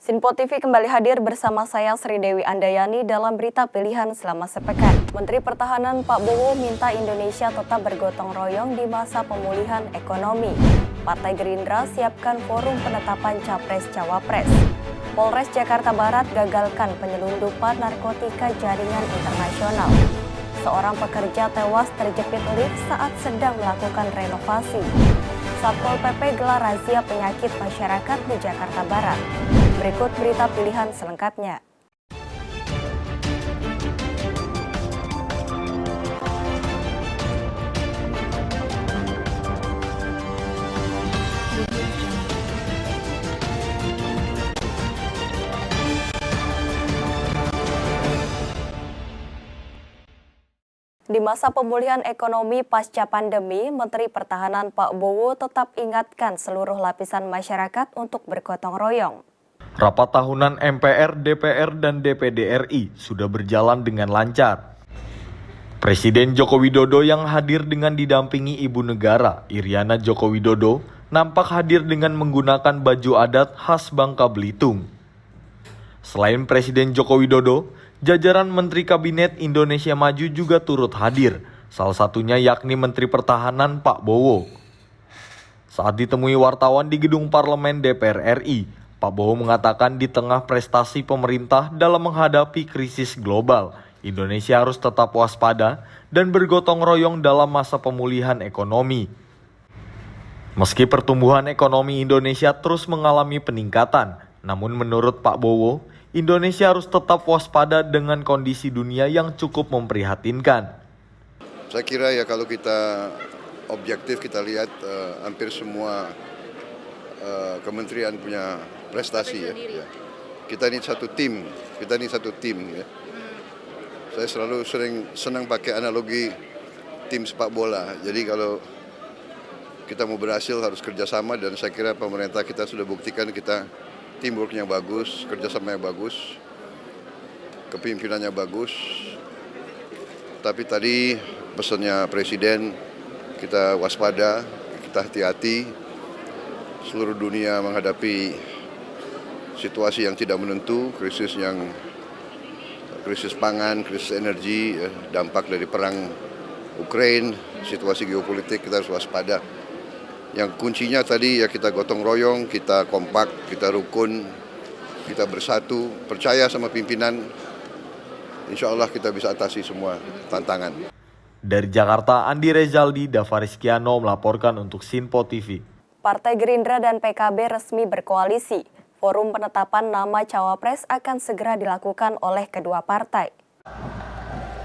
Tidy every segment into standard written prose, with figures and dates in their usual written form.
Sinpo TV kembali hadir bersama saya Sri Dewi Andayani dalam berita pilihan selama sepekan. Menteri Pertahanan Pak Bowo minta Indonesia tetap bergotong royong di masa pemulihan ekonomi. Partai Gerindra siapkan forum penetapan Capres-Cawapres. Polres Jakarta Barat gagalkan penyelundupan narkotika jaringan internasional. Seorang pekerja tewas terjepit lift saat sedang melakukan renovasi. Satpol PP gelar razia penyakit masyarakat di Jakarta Barat. Berikut berita pilihan selengkapnya. Di masa pemulihan ekonomi pasca pandemi, Menteri Pertahanan Pak Bowo tetap ingatkan seluruh lapisan masyarakat untuk bergotong royong. Rapat tahunan MPR, DPR, dan DPD RI sudah berjalan dengan lancar. Presiden Joko Widodo yang hadir dengan didampingi Ibu Negara, Iriana Joko Widodo, nampak hadir dengan menggunakan baju adat khas Bangka Belitung. Selain Presiden Joko Widodo, jajaran Menteri Kabinet Indonesia Maju juga turut hadir, salah satunya yakni Menteri Pertahanan Pak Bowo. Saat ditemui wartawan di gedung Parlemen DPR RI, Pak Bowo mengatakan di tengah prestasi pemerintah dalam menghadapi krisis global, Indonesia harus tetap waspada dan bergotong royong dalam masa pemulihan ekonomi. Meski pertumbuhan ekonomi Indonesia terus mengalami peningkatan, namun menurut Pak Bowo, Indonesia harus tetap waspada dengan kondisi dunia yang cukup memprihatinkan. Saya kira ya kalau kita objektif kita lihat hampir semua kementerian punya prestasi ya. Kita ini satu tim, ya. Saya selalu senang pakai analogi tim sepak bola. Jadi kalau kita mau berhasil harus kerjasama dan saya kira pemerintah kita sudah buktikan kita teamworknya bagus, kerjasamanya bagus, kepimpinannya bagus. Tapi tadi pesannya Presiden, kita waspada, kita hati-hati. Seluruh dunia menghadapi situasi yang tidak menentu, krisis pangan, krisis energi, dampak dari perang Ukraina, situasi geopolitik, kita harus waspada. Yang kuncinya tadi ya kita gotong royong, kita kompak, kita rukun, kita bersatu, percaya sama pimpinan. Insya Allah kita bisa atasi semua tantangan. Dari Jakarta, Andi Rezaldi, Dava Rizkiano melaporkan untuk Sinpo TV. Partai Gerindra dan PKB resmi berkoalisi. Forum penetapan nama Cawapres akan segera dilakukan oleh kedua partai.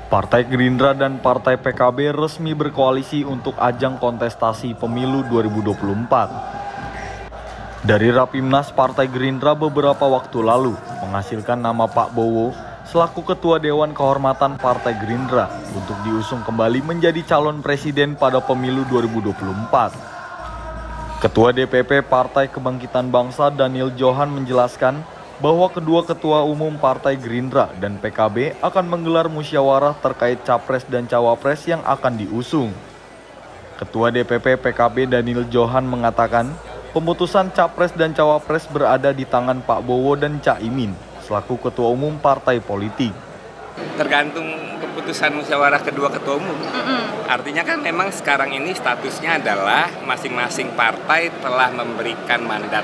Partai Gerindra dan Partai PKB resmi berkoalisi untuk ajang kontestasi pemilu 2024. Dari Rapimnas Partai Gerindra beberapa waktu lalu menghasilkan nama Pak Bowo selaku Ketua Dewan Kehormatan Partai Gerindra untuk diusung kembali menjadi calon presiden pada pemilu 2024. Ketua DPP Partai Kebangkitan Bangsa Daniel Johan menjelaskan bahwa kedua ketua umum Partai Gerindra dan PKB akan menggelar musyawarah terkait Capres dan Cawapres yang akan diusung. Ketua DPP PKB Daniel Johan mengatakan, pemutusan Capres dan Cawapres berada di tangan Pak Bowo dan Caimin selaku ketua umum partai politik. Tergantung keputusan musyawarah kedua ketua umum. Artinya kan memang sekarang ini statusnya adalah masing-masing partai telah memberikan mandat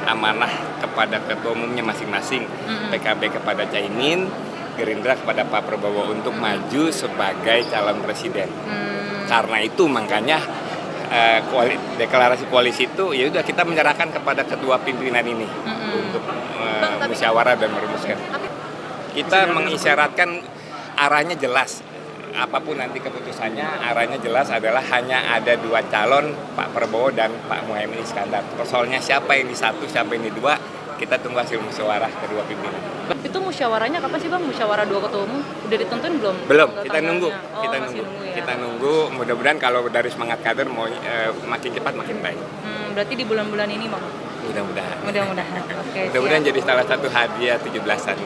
amanah kepada ketua umumnya masing-masing. PKB kepada Caimin, Gerindra kepada Pak Prabowo untuk maju sebagai calon presiden. Karena itu makanya deklarasi koalisi itu ya udah kita menyerahkan kepada kedua pimpinan ini untuk musyawarah dan merumuskan. Kita mengisyaratkan arahnya jelas. Apapun nanti keputusannya, arahnya jelas adalah hanya ada dua calon, Pak Prabowo dan Pak Muhaimin Iskandar. Soalnya siapa yang di satu, siapa yang di dua, kita tunggu hasil musyawarah kedua pimpinan. Itu musyawarahnya kapan sih Bang? Musyawarah dua ketua umum udah ditentuin belum? Belum, kita nunggu. Ya. Kita nunggu. Mudah-mudahan kalau dari semangat kader mau makin cepat makin baik. Berarti di bulan-bulan ini Bang? Mudah-mudahan. Oke, Mudah-mudahan jadi salah satu hadiah 17-an.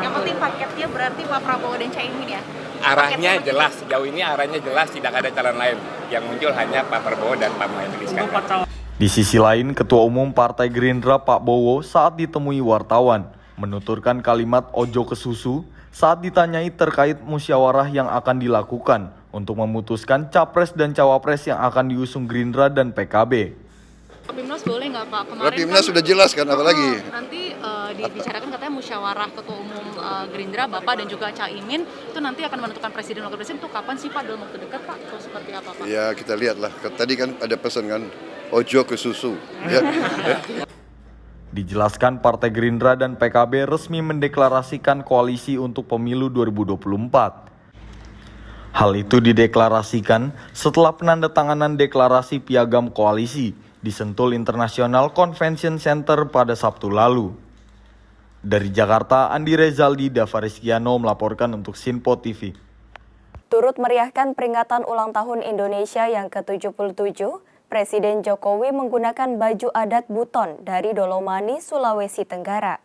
Yang penting paketnya berarti Pak Prabowo dan Caimin ya? Arahnya jelas, sejauh ini arahnya jelas, tidak ada calon lain. Yang muncul hanya Pak Prabowo dan Pak Muhaimin Iskandar. Di sisi lain, Ketua Umum Partai Gerindra Pak Bowo saat ditemui wartawan menuturkan kalimat ojo ke susu saat ditanyai terkait musyawarah yang akan dilakukan untuk memutuskan capres dan cawapres yang akan diusung Gerindra dan PKB. Rapimnas boleh nggak Pak? Kemarin Rapimnas sudah jelas kan, apalagi? nanti dibicarakan katanya musyawarah Ketua Umum Gerindra, Bapak dan juga Caimin itu nanti akan menentukan presiden wakil presiden itu kapan sih Pak, dalam waktu dekat Pak? Atau seperti apa Pak? Ya kita lihatlah, tadi kan ada pesan kan, ojo ke susu. Ya. Dijelaskan Partai Gerindra dan PKB resmi mendeklarasikan koalisi untuk pemilu 2024. Hal itu dideklarasikan setelah penandatanganan deklarasi piagam koalisi di Sentul International Convention Center pada Sabtu lalu. Dari Jakarta, Andi Rezaldi Davarizkiano melaporkan untuk Sinpo TV. Turut meriahkan peringatan ulang tahun Indonesia yang ke-77, Presiden Jokowi menggunakan baju adat Buton dari Dolomani, Sulawesi Tenggara.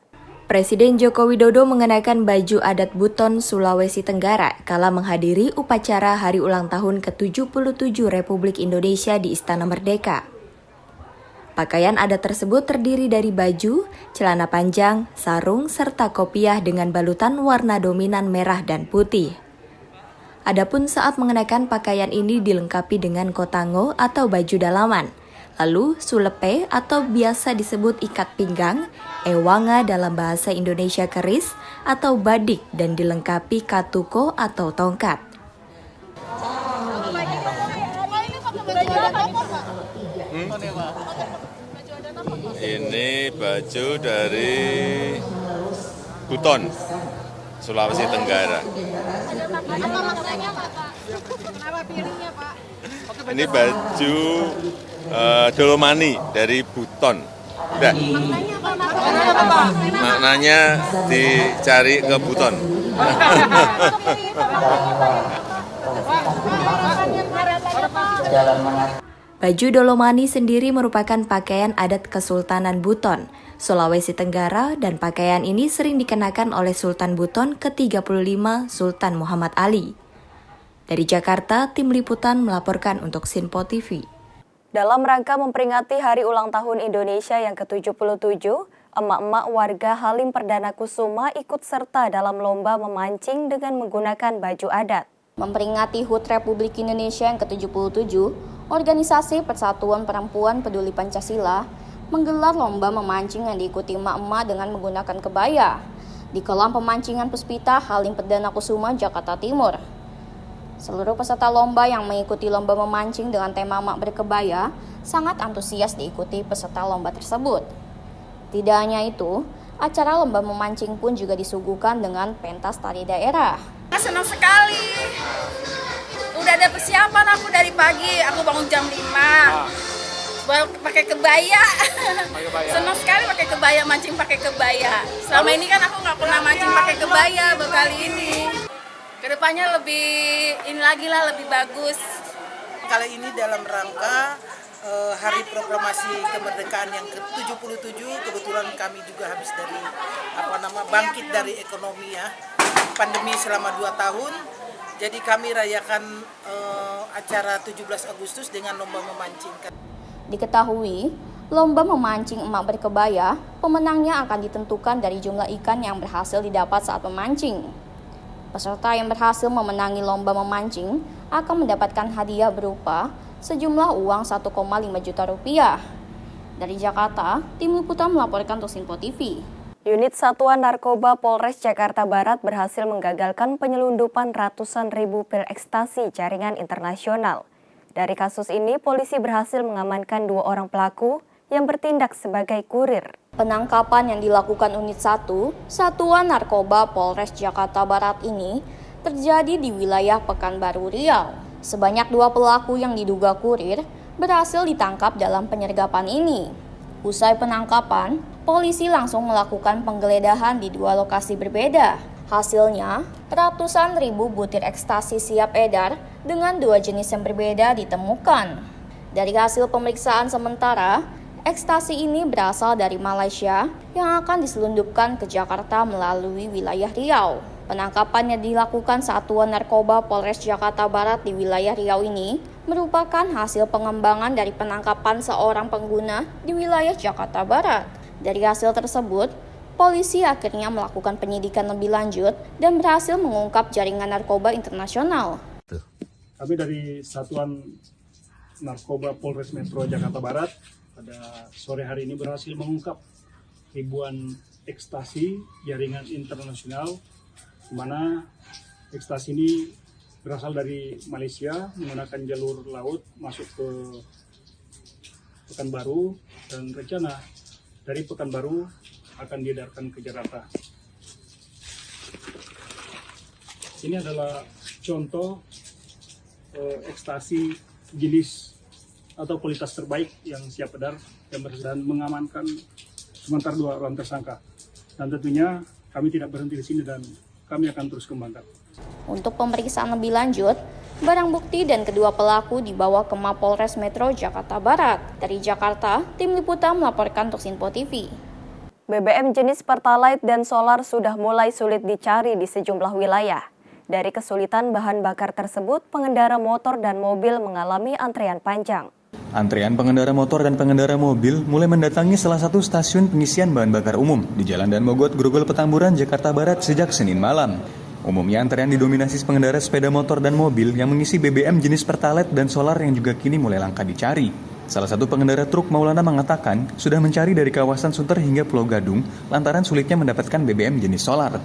Presiden Joko Widodo mengenakan baju adat Buton, Sulawesi Tenggara kala menghadiri upacara hari ulang tahun ke-77 Republik Indonesia di Istana Merdeka. Pakaian adat tersebut terdiri dari baju, celana panjang, sarung, serta kopiah dengan balutan warna dominan merah dan putih. Adapun saat mengenakan pakaian ini dilengkapi dengan kotango atau baju dalaman, lalu sulepe atau biasa disebut ikat pinggang, ewanga dalam bahasa Indonesia keris atau badik dan dilengkapi katuko atau tongkat. Ini baju dari Buton, Sulawesi Tenggara. Ini baju Dolomani dari Buton. Udah. Maknanya dicari ke Buton. Baju Dolomani sendiri merupakan pakaian adat Kesultanan Buton, Sulawesi Tenggara, dan pakaian ini sering dikenakan oleh Sultan Buton ke-35 Sultan Muhammad Ali. Dari Jakarta, tim liputan melaporkan untuk Sinpo TV. Dalam rangka memperingati Hari Ulang Tahun Indonesia yang ke-77, emak-emak warga Halim Perdana Kusuma ikut serta dalam lomba memancing dengan menggunakan baju adat. Memperingati HUT Republik Indonesia yang ke-77, Organisasi Persatuan Perempuan Peduli Pancasila menggelar lomba memancing yang diikuti emak-emak dengan menggunakan kebaya di kolam pemancingan Puspita Halim Perdana Kusuma, Jakarta Timur. Seluruh peserta lomba yang mengikuti lomba memancing dengan tema emak berkebaya sangat antusias diikuti peserta lomba tersebut. Tidak hanya itu, acara lomba memancing pun juga disuguhkan dengan pentas tari daerah. Senang sekali. Udah ada persiapan aku dari pagi, aku bangun jam 5. Pakai kebaya. Senang sekali pakai kebaya, mancing pakai kebaya. Selama ini kan aku nggak pernah mancing pakai kebaya, baru kali ini. Kedepannya lebih lebih bagus. Kali ini dalam rangka Hari Proklamasi Kemerdekaan yang ke-77, kebetulan kami juga habis dari bangkit dari ekonomi ya, pandemi selama 2 tahun. Jadi kami rayakan acara 17 Agustus dengan lomba memancing. Diketahui, lomba memancing emak berkebaya, pemenangnya akan ditentukan dari jumlah ikan yang berhasil didapat saat memancing. Peserta yang berhasil memenangi lomba memancing akan mendapatkan hadiah berupa sejumlah uang 1,5 juta rupiah. Dari Jakarta, tim liputan melaporkan untuk Sinpo TV. Unit Satuan Narkoba Polres Jakarta Barat berhasil menggagalkan penyelundupan ratusan ribu pil ekstasi jaringan internasional. Dari kasus ini, polisi berhasil mengamankan 2 orang pelaku yang bertindak sebagai kurir. Penangkapan yang dilakukan Unit 1, Satuan Narkoba Polres Jakarta Barat ini terjadi di wilayah Pekanbaru, Riau. Sebanyak 2 pelaku yang diduga kurir berhasil ditangkap dalam penyergapan ini. Usai penangkapan, polisi langsung melakukan penggeledahan di 2 lokasi berbeda. Hasilnya, ratusan ribu butir ekstasi siap edar dengan 2 jenis yang berbeda ditemukan. Dari hasil pemeriksaan sementara, ekstasi ini berasal dari Malaysia yang akan diselundupkan ke Jakarta melalui wilayah Riau. Penangkapan yang dilakukan Satuan Narkoba Polres Jakarta Barat di wilayah Riau ini merupakan hasil pengembangan dari penangkapan seorang pengguna di wilayah Jakarta Barat. Dari hasil tersebut, polisi akhirnya melakukan penyidikan lebih lanjut dan berhasil mengungkap jaringan narkoba internasional. Kami dari Satuan Narkoba Polres Metro Jakarta Barat pada sore hari ini berhasil mengungkap ribuan ekstasi jaringan internasional, di mana ekstasi ini berasal dari Malaysia menggunakan jalur laut masuk ke Pekanbaru, dan rencana dari Pekanbaru akan diedarkan ke Jakarta. Ini adalah contoh ekstasi jenis atau kualitas terbaik yang siap edar dan mengamankan sementara 2 orang tersangka. Dan tentunya kami tidak berhenti di sini dan kami akan terus kembangkan. Untuk pemeriksaan lebih lanjut, barang bukti dan kedua pelaku dibawa ke Mapolres Metro Jakarta Barat. Dari Jakarta, tim liputan melaporkan untuk Sinpo TV. BBM jenis Pertalite dan solar sudah mulai sulit dicari di sejumlah wilayah. Dari kesulitan bahan bakar tersebut, pengendara motor dan mobil mengalami antrean panjang. Antrean pengendara motor dan pengendara mobil mulai mendatangi salah satu stasiun pengisian bahan bakar umum di Jalan Dan Mogot, Grogol, Petamburan, Jakarta Barat sejak Senin malam. Umumnya antrean didominasi pengendara sepeda motor dan mobil yang mengisi BBM jenis Pertalite dan solar yang juga kini mulai langka dicari. Salah satu pengendara truk Maulana mengatakan sudah mencari dari kawasan Sunter hingga Pulau Gadung lantaran sulitnya mendapatkan BBM jenis solar.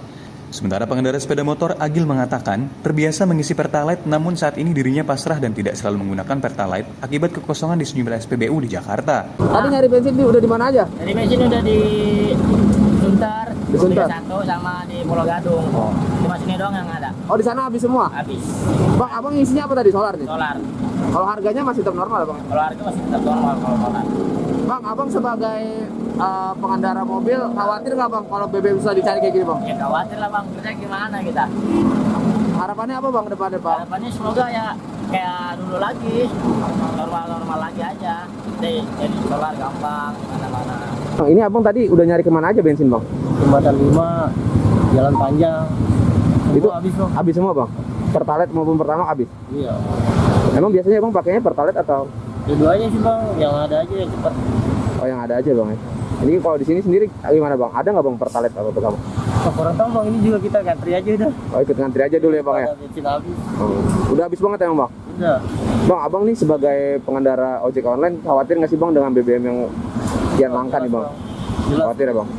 Sementara pengendara sepeda motor Agil mengatakan terbiasa mengisi Pertalite, namun saat ini dirinya pasrah dan tidak selalu menggunakan Pertalite akibat kekosongan di sejumlah SPBU di Jakarta. Tadi nyari bensin udah di mana aja? Nyari bensin udah di Sunter, di Sunter 1 sama di Pulau Gadung. Cuma sini doang yang ada. Oh, di sana habis semua? Habis. Bang, abang isinya apa tadi? Solar nih? Solar. Kalau harganya masih tetap normal, Bang? Kalau harga masih tetap normal kalau solar. Bang, abang sebagai pengendara mobil khawatir nggak, Bang, kalau BBM susah dicari kayak gini, Bang? Ya khawatir lah, Bang. Kerja gimana kita? Harapannya apa, Bang, depannya, Bang? Harapannya semoga ya kayak dulu lagi, normal lagi aja. Jadi solar gampang, mana-mana. Bang, ini abang tadi udah nyari kemana aja bensin, Bang? Jembatan 5, jalan panjang. Itu habis, Bang. Habis semua, Bang? Pertalite maupun Pertamax habis? Iya. Emang biasanya Bang pakainya Pertalite atau? Keduanya sih, Bang, yang ada aja yang cepat. Oh, yang ada aja, Bang, ya. Ini kalau di sini sendiri gimana, Bang? Ada nggak, Bang, Pertalite atau Pertamax? Oh, kurang tahu, Bang, ini juga kita ngantri aja udah. Oh, ikut ngantri aja dulu ya, Bang, ya? Bensin habis. Oh. Udah habis banget ya, Bang? Udah. Bang, abang nih sebagai pengendara ojek online khawatir nggak sih, Bang, dengan BBM yang kian langka nih, Bang? Jelas. Khawatir ya, Bang?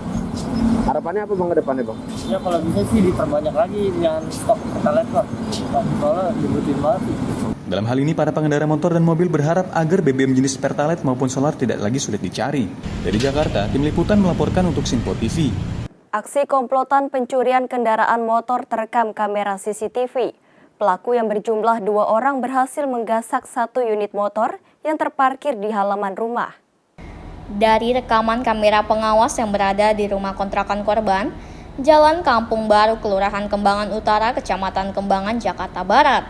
Harapannya apa, Bang, ke depannya, Bang? Ya kalau bisa sih diperbanyak lagi dengan stok Pertalite, Pak. Soalnya dibutuhin banget sih. Dalam hal ini, para pengendara motor dan mobil berharap agar BBM jenis Pertalite maupun solar tidak lagi sulit dicari. Dari Jakarta, tim liputan melaporkan untuk Sinpo TV. Aksi komplotan pencurian kendaraan motor terekam kamera CCTV. Pelaku yang berjumlah 2 orang berhasil menggasak 1 unit motor yang terparkir di halaman rumah. Dari rekaman kamera pengawas yang berada di rumah kontrakan korban, Jalan Kampung Baru, Kelurahan Kembangan Utara, Kecamatan Kembangan, Jakarta Barat.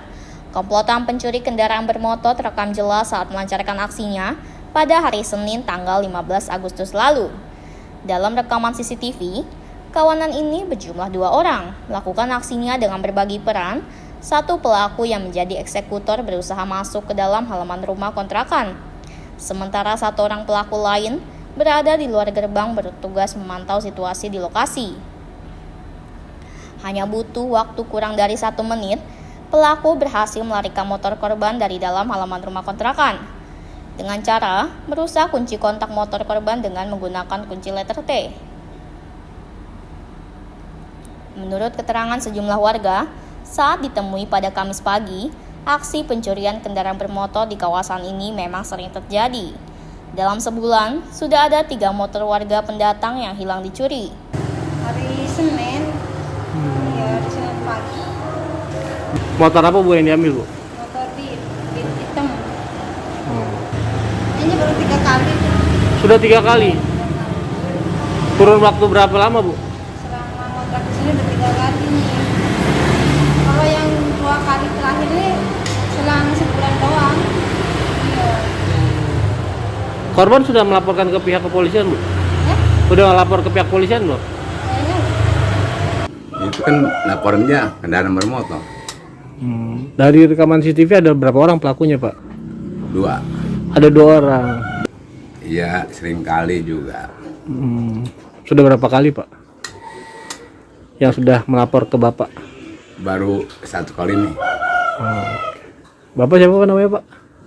Komplotan pencuri kendaraan bermotor terekam jelas saat melancarkan aksinya pada hari Senin tanggal 15 Agustus lalu. Dalam rekaman CCTV, kawanan ini berjumlah 2 orang, melakukan aksinya dengan berbagi peran. Satu pelaku yang menjadi eksekutor berusaha masuk ke dalam halaman rumah kontrakan. Sementara 1 orang pelaku lain berada di luar gerbang bertugas memantau situasi di lokasi. Hanya butuh waktu kurang dari 1 menit, pelaku berhasil melarikan motor korban dari dalam halaman rumah kontrakan. Dengan cara merusak kunci kontak motor korban dengan menggunakan kunci letter T. Menurut keterangan sejumlah warga, saat ditemui pada Kamis pagi, aksi pencurian kendaraan bermotor di kawasan ini memang sering terjadi. Dalam sebulan, sudah ada 3 motor warga pendatang yang hilang dicuri. Hari Senin, ya hari Senin pagi. Motor apa, Bu, yang diambil, Bu? Motor di hitam. Ini baru 3 kali. Sudah 3 kali? Kurun waktu berapa lama, Bu? Selama ngontrak di sini udah 3 kali nih. Kalau yang 2 kali terakhir ini selang sebulan doang. Iya. Korban sudah melaporkan ke pihak kepolisian, Bu? Ya? Udah lapor ke pihak kepolisian, Bu? Kayaknya Itu kan laporannya kendaraan bermotor. Dari rekaman CCTV ada berapa orang pelakunya, Pak? 2. Ada 2 orang. Iya, sering kali juga. Sudah berapa kali Pak yang sudah melapor ke Bapak? Baru 1 kali nih. Bapak siapa namanya Pak?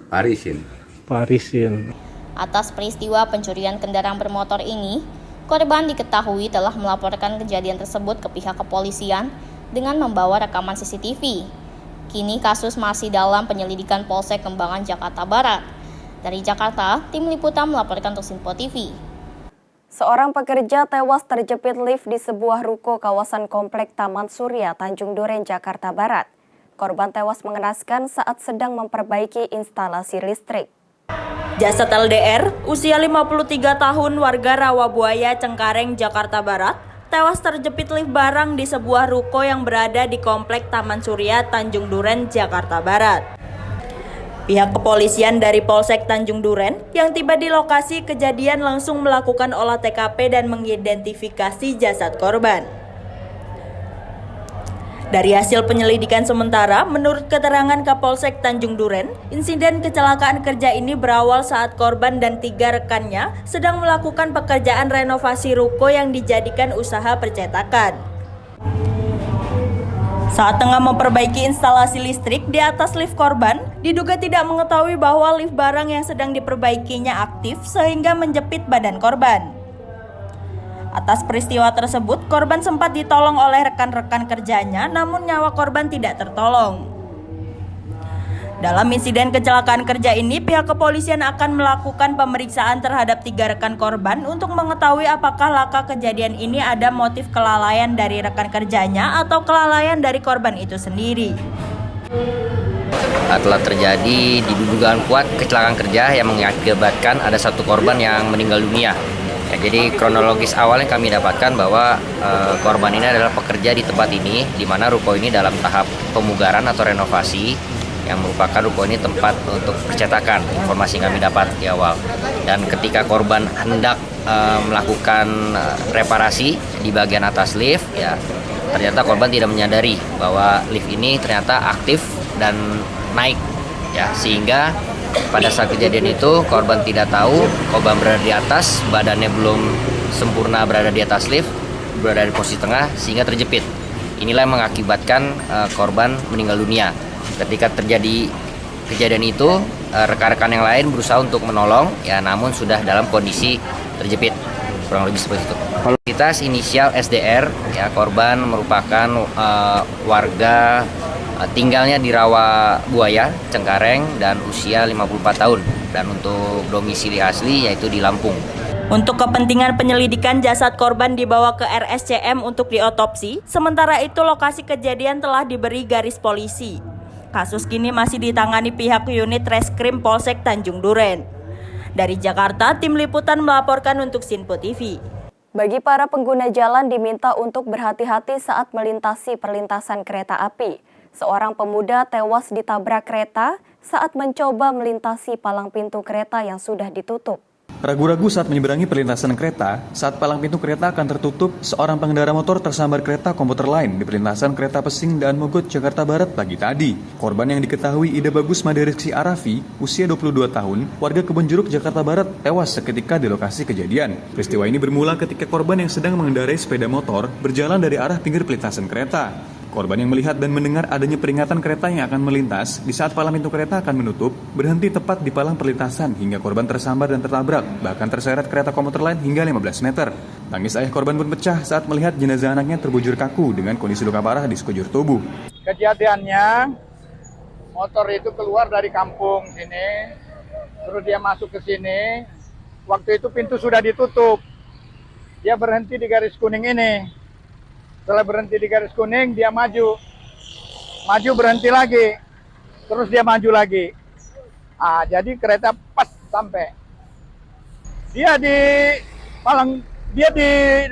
Parisin. Parisin. Atas peristiwa pencurian kendaraan bermotor ini, korban diketahui telah melaporkan kejadian tersebut ke pihak kepolisian dengan membawa rekaman CCTV. Kini kasus masih dalam penyelidikan Polsek Kembangan, Jakarta Barat. Dari Jakarta, tim liputan melaporkan untuk Sinpo TV. Seorang pekerja tewas terjepit lift di sebuah ruko kawasan Komplek Taman Surya, Tanjung Duren, Jakarta Barat. Korban tewas mengenaskan saat sedang memperbaiki instalasi listrik. Jasad LDR, usia 53 tahun, warga Rawabuaya, Cengkareng, Jakarta Barat, tewas terjepit lift barang di sebuah ruko yang berada di Komplek Taman Surya, Tanjung Duren, Jakarta Barat. Pihak kepolisian dari Polsek Tanjung Duren yang tiba di lokasi kejadian langsung melakukan olah TKP dan mengidentifikasi jasad korban. Dari hasil penyelidikan sementara, menurut keterangan Kapolsek Tanjung Duren, insiden kecelakaan kerja ini berawal saat korban dan 3 rekannya sedang melakukan pekerjaan renovasi ruko yang dijadikan usaha percetakan. Saat tengah memperbaiki instalasi listrik di atas lift korban, diduga tidak mengetahui bahwa lift barang yang sedang diperbaikinya aktif sehingga menjepit badan korban. Atas peristiwa tersebut, korban sempat ditolong oleh rekan-rekan kerjanya, namun nyawa korban tidak tertolong. Dalam insiden kecelakaan kerja ini, pihak kepolisian akan melakukan pemeriksaan terhadap 3 rekan korban untuk mengetahui apakah laka kejadian ini ada motif kelalaian dari rekan kerjanya atau kelalaian dari korban itu sendiri. Telah terjadi diduga kuat kecelakaan kerja yang mengakibatkan ada 1 korban yang meninggal dunia. Ya, jadi kronologis awal yang kami dapatkan bahwa korban ini adalah pekerja di tempat ini, di mana ruko ini dalam tahap pemugaran atau renovasi, yang merupakan ruko ini tempat untuk percetakan, informasi yang kami dapat di awal. Dan ketika korban hendak melakukan reparasi di bagian atas lift, ya ternyata korban tidak menyadari bahwa lift ini ternyata aktif dan naik, ya sehingga pada saat kejadian itu korban tidak tahu korban berada di atas, badannya belum sempurna berada di atas lift, berada di posisi tengah sehingga terjepit. Inilah yang mengakibatkan korban meninggal dunia. Ketika terjadi kejadian itu, rekan-rekan yang lain berusaha untuk menolong, ya namun sudah dalam kondisi terjepit, kurang lebih seperti itu. Identitas inisial SDR, ya korban merupakan warga tinggalnya di Rawabuaya, Cengkareng, dan usia 54 tahun, dan untuk domisili asli yaitu di Lampung. Untuk kepentingan penyelidikan, jasad korban dibawa ke RSCM untuk diotopsi, sementara itu lokasi kejadian telah diberi garis polisi. Kasus kini masih ditangani pihak unit Reskrim Polsek Tanjung Duren. Dari Jakarta, tim liputan melaporkan untuk Sinpo TV. Bagi para pengguna jalan diminta untuk berhati-hati saat melintasi perlintasan kereta api. Seorang pemuda tewas ditabrak kereta saat mencoba melintasi palang pintu kereta yang sudah ditutup. Ragu-ragu saat menyeberangi perlintasan kereta, saat palang pintu kereta akan tertutup, seorang pengendara motor tersambar kereta komuter lain di perlintasan kereta Pesing dan Mogot, Jakarta Barat pagi tadi. Korban yang diketahui Ida Bagus Maderizki Arafi, usia 22 tahun, warga Kebonjeruk, Jakarta Barat, tewas seketika di lokasi kejadian. Peristiwa ini bermula ketika korban yang sedang mengendarai sepeda motor berjalan dari arah pinggir perlintasan kereta. Korban yang melihat dan mendengar adanya peringatan kereta yang akan melintas di saat palang pintu kereta akan menutup, berhenti tepat di palang perlintasan hingga korban tersambar dan tertabrak, bahkan terseret kereta komuter lain hingga 15 meter. Tangis ayah korban pun pecah saat melihat jenazah anaknya terbujur kaku dengan kondisi luka parah di sekujur tubuh. Kejadiannya, motor itu keluar dari kampung sini, terus dia masuk ke sini, waktu itu pintu sudah ditutup. Dia berhenti di garis kuning ini. Setelah berhenti di garis kuning, dia maju berhenti lagi, terus dia maju lagi. Jadi kereta pas sampai. Dia di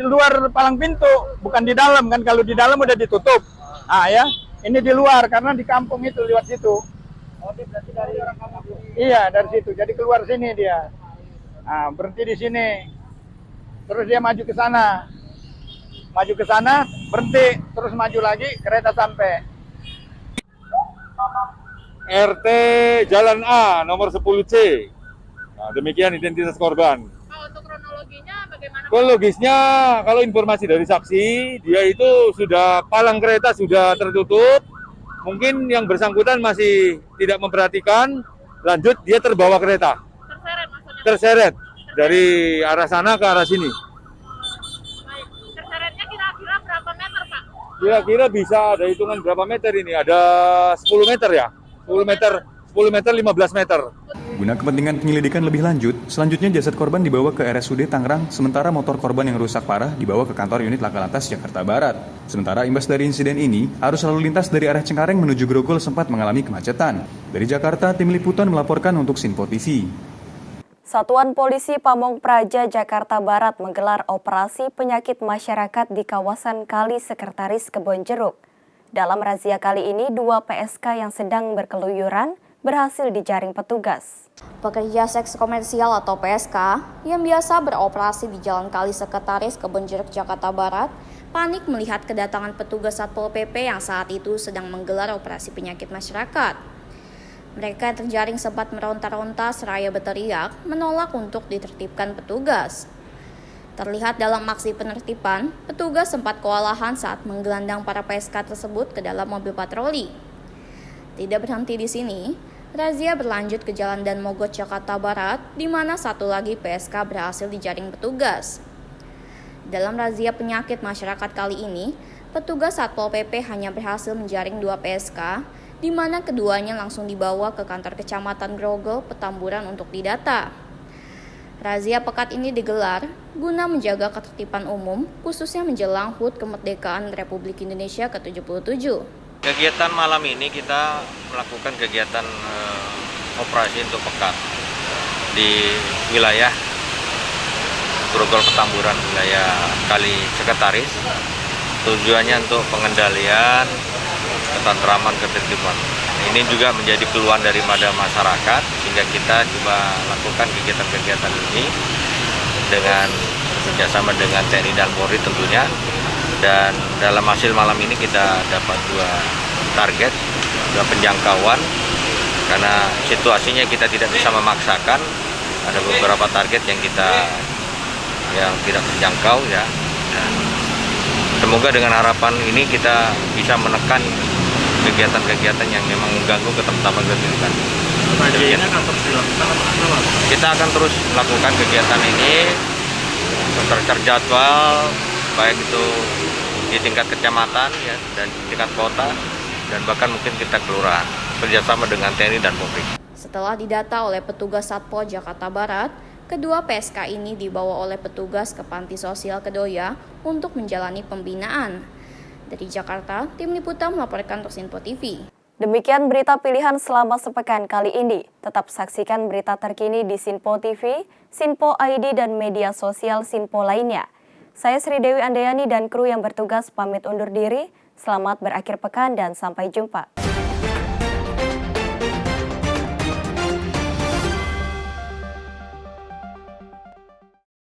luar palang pintu, bukan di dalam kan? Kalau di dalam udah ditutup. Ya, ini di luar karena di kampung itu lewat situ. Oh, dia berarti dari orang kampung. Iya, dari situ. Jadi keluar sini dia. Berhenti di sini. Terus dia maju ke sana. Maju ke sana, berhenti, terus maju lagi, kereta sampai. RT Jalan A nomor 10C. Nah, demikian identitas korban. Untuk kronologinya bagaimana? Kronologisnya, kalau informasi dari saksi, dia itu sudah palang kereta sudah tertutup. Mungkin yang bersangkutan masih tidak memperhatikan, lanjut dia terbawa kereta. Terseret maksudnya? Terseret dari arah sana ke arah sini. Baik. Terseretnya kira-kira berapa meter, Pak? Kira-kira bisa ada hitungan berapa meter ini? Ada 10 meter ya? 10 meter, 15 meter. Guna kepentingan penyelidikan lebih lanjut, selanjutnya jasad korban dibawa ke RSUD Tangerang, sementara motor korban yang rusak parah dibawa ke kantor unit Laka Lantas Jakarta Barat. Sementara imbas dari insiden ini, arus lalu lintas dari arah Cengkareng menuju Grogol sempat mengalami kemacetan. Dari Jakarta, tim liputan melaporkan untuk Sinpo TV. Satuan Polisi Pamong Praja Jakarta Barat menggelar operasi penyakit masyarakat di kawasan Kali Sekretaris Kebonjeruk. Dalam razia kali ini, 2 PSK yang sedang berkeluyuran berhasil dijaring petugas. Pekerja seks komersial atau PSK yang biasa beroperasi di Jalan Kali Sekretaris Kebonjeruk Jakarta Barat panik melihat kedatangan petugas Satpol PP yang saat itu sedang menggelar operasi penyakit masyarakat. Mereka yang terjaring sempat meronta-ronta seraya berteriak menolak untuk ditertibkan petugas. Terlihat dalam aksi penertiban, petugas sempat kewalahan saat menggelandang para PSK tersebut ke dalam mobil patroli. Tidak berhenti di sini, razia berlanjut ke Jalan Dan Mogot Jakarta Barat, di mana satu lagi PSK berhasil dijaring petugas. Dalam razia penyakit masyarakat kali ini, petugas Satpol PP hanya berhasil menjaring 2 PSK, di mana keduanya langsung dibawa ke kantor Kecamatan Grogol, Petamburan untuk didata. Razia pekat ini digelar guna menjaga ketertiban umum, khususnya menjelang HUT Kemerdekaan Republik Indonesia ke-77. Kegiatan malam ini kita melakukan kegiatan operasi untuk pekat di wilayah Grogol Petamburan, wilayah Kali Sekretaris. Tujuannya untuk pengendalian ketentraman, ketertiban. Ini juga menjadi keluhan daripada masyarakat, sehingga kita coba lakukan kegiatan-kegiatan ini dengan kerjasama dengan TNI dan Polri tentunya. Dan dalam hasil malam ini kita dapat 2 target, 2 penjangkauan, karena situasinya kita tidak bisa memaksakan. Ada beberapa target yang tidak terjangkau ya. Dan semoga dengan harapan ini kita bisa menekan kegiatan-kegiatan yang memang mengganggu ketertiban ketertiban. Kita akan terus melakukan kegiatan ini terjadwal, baik itu di tingkat kecamatan ya, dan tingkat kota, dan bahkan mungkin kita kelurahan kerjasama dengan TNI dan Polri. Setelah didata oleh petugas Satpol Jakarta Barat, kedua PSK ini dibawa oleh petugas ke Panti Sosial Kedoya untuk menjalani pembinaan. Dari Jakarta, tim liputan melaporkan untuk Sinpo TV. Demikian berita pilihan selama sepekan kali ini. Tetap saksikan berita terkini di Sinpo TV, Sinpo ID, dan media sosial Sinpo lainnya. Saya Sri Dewi Andayani dan kru yang bertugas pamit undur diri. Selamat berakhir pekan dan sampai jumpa.